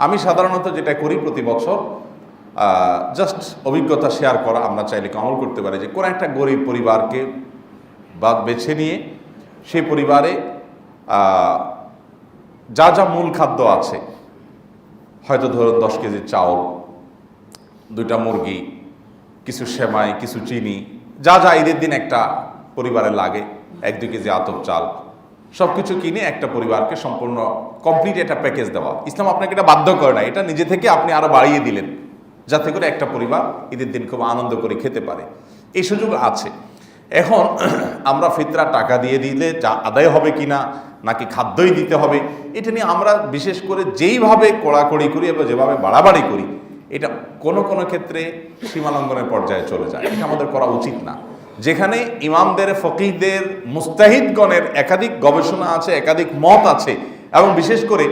আমি সাধারণত যেটা করি প্রতি বছর জাস্ট অভিজ্ঞতা শেয়ার করা, আমরা চাইলে আমল করতে পারি যে কোনো একটা গরিব পরিবারকে বেছে নিয়ে সেই পরিবারে যা যা মূল খাদ্য আছে, হয়তো ধরুন 10 কেজি চাউল, 2টা মুরগি, কিছু সেমাই, কিছু চিনি, যা যা ঈদের দিন একটা পরিবারে লাগে, 1-2 কেজি আতপ চাল, সব কিছু কিনে একটা পরিবারকে সম্পূর্ণ কমপ্লিট একটা প্যাকেজ দেওয়া। ইসলাম আপনাকে এটা বাধ্য করে না, এটা নিজে থেকে আপনি আরো বাড়িয়ে দিলেন যাতে করে একটা পরিবার ঈদের দিন খুব আনন্দ করে খেতে পারে। এই সুযোগ আছে। এখন আমরা ফিতরা টাকা দিয়ে দিলে যা আদায় হবে কিনা, নাকি খাদ্যই দিতে হবে, এটা নিয়ে আমরা বিশেষ করে যেইভাবে কড়াকড়ি করি এবং যেভাবে বাড়াবাড়ি করি, এটা কোনো কোনো ক্ষেত্রে সীমালঙ্ঘনের পর্যায়ে চলে যায়। এটা আমাদের করা উচিত না। যেখানে ইমামদের, ফকিহদের, মুস্তাহিদগণের একাধিক গবেষণা আছে, একাধিক মত আছে, এবং বিশেষ করে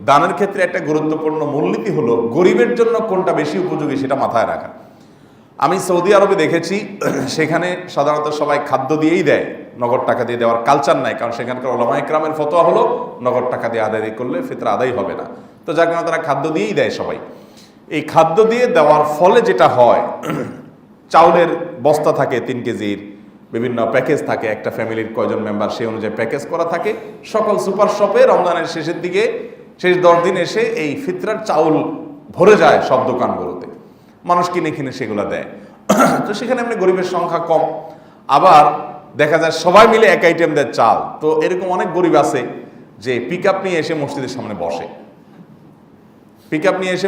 দানের ক্ষেত্রে একটা গুরুত্বপূর্ণ মূলনীতি হলো গরিবের জন্য কোনটা বেশি উপযোগী সেটা মাথায় রাখা। আমি সৌদি আরবে দেখেছি, সেখানে সাধারণত সবাই খাদ্য দিয়েই দেয়, নগদ টাকা দিয়ে দেওয়ার কালচার নাই, কারণ সেখানকার ওলামা ইকরামের ফতোয়া হলো নগদ টাকা দিয়ে আদায় করলে ফিতরা আদায় হবে না। তো যার কারণে তারা খাদ্য দিয়েই দেয় সবাই। এই খাদ্য দিয়ে দেওয়ার ফলে যেটা হয়, চাউলের বস্তা থাকে 3 কেজির, বিভিন্ন প্যাকেজ থাকে, একটা ফ্যামিলির কয়জন মেম্বার সেই অনুযায়ী প্যাকেজ করা থাকে। সকল সুপার শপে রমজানের শেষের দিকে, শেষ 10 দিন এসে এই ফিতরার চাউল ভরে যায় সব দোকানগুলোতে, মানুষ কিনে কিনে সেগুলো দেয়। তো সেখানে এমনি গরিবের সংখ্যা কম, আবার দেখা যায় সবাই মিলে এক আইটেম দেয় চাল। তো এরকম অনেক গরিব আছে যে পিক আপ নিয়ে এসে মসজিদের সামনে বসে,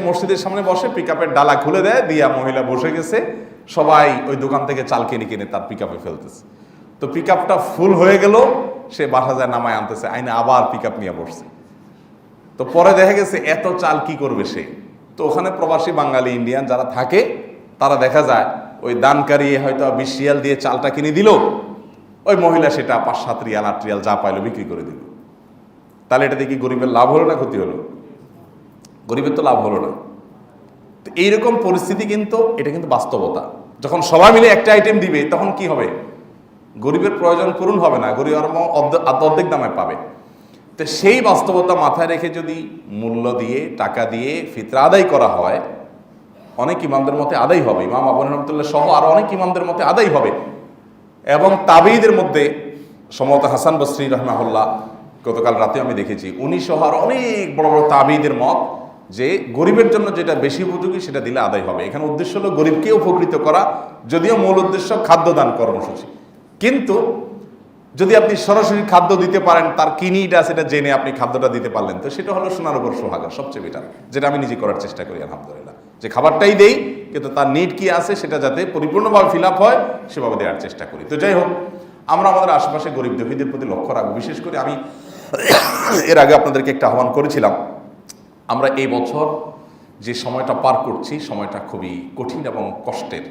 মসজিদের সামনে বসে, পিক আপের ডালা খুলে দেয়, দিয়া মহিলা বসে গেছে, সবাই ওই দোকান থেকে চাল কিনে কিনে তার পিক আপে ফেলতেছে। তো পিক আপটা ফুল হয়ে গেল, সে বাসা যায় নামায় আনতেছে, আইনে আবার পিক আপ নিয়ে বসছে। তো পরে দেখা গেছে এত চাল কি করবে সে। তো ওখানে প্রবাসী বাঙালি, ইন্ডিয়ান যারা থাকে, তারা দেখা যায় ওই দানকারী হয়তো 20 রিয়াল দিয়ে চালটা কিনে দিল, ওই মহিলা সেটা 5-7 রিয়াল 8 রিয়াল যা পাইলো বিক্রি করে দিল। তাহলে এটা দেখি গরিবের লাভ হলো না ক্ষতি হলো? গরিবের তো লাভ হলো না। তো এইরকম পরিস্থিতি কিন্তু, এটা কিন্তু বাস্তবতা। যখন সবাই মিলে একটা আইটেম দিবে তখন কি হবে? গরিবের প্রয়োজন পূরণ হবে না, গরিব আরো অর্ধেক দামে পাবে। তো সেই বাস্তবতা মাথায় রেখে যদি মূল্য দিয়ে, টাকা দিয়ে ফিতরা আদায় করা হয়, অনেক ইমামদের মতে আদায় হবে, ইমাম আবু রহমতুল্লাহ সহ আরো অনেক ইমামদের মতে আদায় হবে। এবং তাবেঈদের মধ্যে সম্ভবত হাসান বসরি রাহমাহুল্লাহ, গতকাল রাতে আমি দেখেছি, উনি সহ আর অনেক বড় বড় তাবেঈদের মত যে গরিবের জন্য যেটা বেশি উপযোগী সেটা দিলে আদায় হবে। এখানে উদ্দেশ্য হলো গরিবকে উপকৃত করা, যদিও মূল উদ্দেশ্য খাদ্যদান কর্মসূচি। কিন্তু যদি আপনি সরাসরি খাদ্য দিতে পারেন, তার কি নিড আছে সেটা জেনে আপনি খাদ্যটা দিতে পারলেন, তো সেটা হলো সোনার উপর সোহাগা, সবচেয়ে বেটার। যেটা আমি নিজে করার চেষ্টা করি আলহামদুলিল্লাহ, যে খাবারটাই দেই কিন্তু তার নিড কি আছে সেটা যাতে পরিপূর্ণভাবে ফিল আপ হয় সেভাবে দেওয়ার চেষ্টা করি। তো যাই হোক, আমরা আমাদের আশেপাশে গরিব দুঃখীদের প্রতি লক্ষ্য রাখবো। বিশেষ করে আমি এর আগে আপনাদেরকে একটা আহ্বান করেছিলাম, আমরা এই বছর যে সময়টা পার করছি, সময়টা খুবই কঠিন এবং কষ্টের।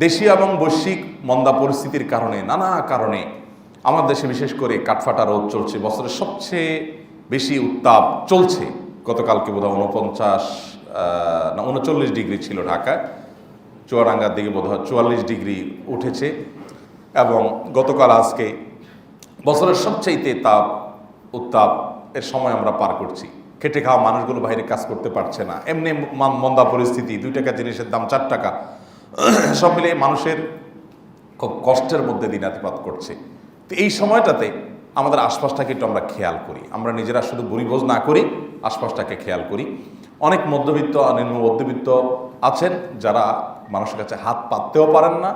দেশীয় এবং বৈশ্বিক মন্দা পরিস্থিতির কারণে, নানা কারণে আমার দেশে বিশেষ করে কাঠফাটা রোদ চলছে, বছরের সবচেয়ে বেশি উত্তাপ চলছে। গতকালকে বোধহয় 39 ডিগ্রি ছিল ঢাকায়, চুয়াডাঙ্গার দিকে বোধহয় 44 ডিগ্রি উঠেছে। এবং গতকাল আজকে বছরের সবচাইতে উত্তাপ এর সময় আমরা পার করছি। খেটে খাওয়া মানুষগুলো বাইরে কাজ করতে পারছে না, এমনি মন্দা পরিস্থিতি, 2 টাকা জিনিসের দাম 4 টাকা, সব মিলিয়ে মানুষের খুব কষ্টের মধ্যে দিনাতিপাত করছে। তো এই সময়টাতে আমাদের আশপাশটাকে একটু আমরা খেয়াল করি, আমরা নিজেরা শুধু বুড়িভোজ না করি, আশপাশটাকে খেয়াল করি। অনেক মধ্যবিত্ত, নিম্ন মধ্যবিত্ত আছেন যারা মানুষের কাছে হাত পাততেও পারেন না,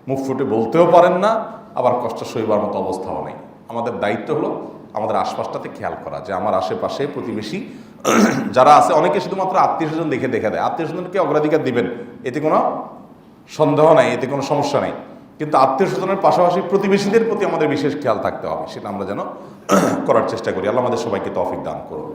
মুখ ফুটে বলতেও পারেন না, আবার কষ্ট সইবার মতো অবস্থাও নেই। আমাদের দায়িত্ব হলো আমাদের আশপাশটাতে খেয়াল করা, যে আমার আশেপাশে প্রতিবেশী যারা আছে, অনেকে শুধুমাত্র আত্মীয়স্বজন দেখে দেয়, আত্মীয়স্বজনকে অগ্রাধিকার দিবেন, এতে কোনো সন্দেহ নাই, এতে কোনো সমস্যা নেই। কিন্তু আত্মীয়স্বজনের পাশাপাশি প্রতিবেশীদের প্রতি আমাদের বিশেষ খেয়াল থাকতে হবে, সেটা আমরা যেন করার চেষ্টা করি। আল্লাহ আমাদের সবাইকে তৌফিক দান করুন।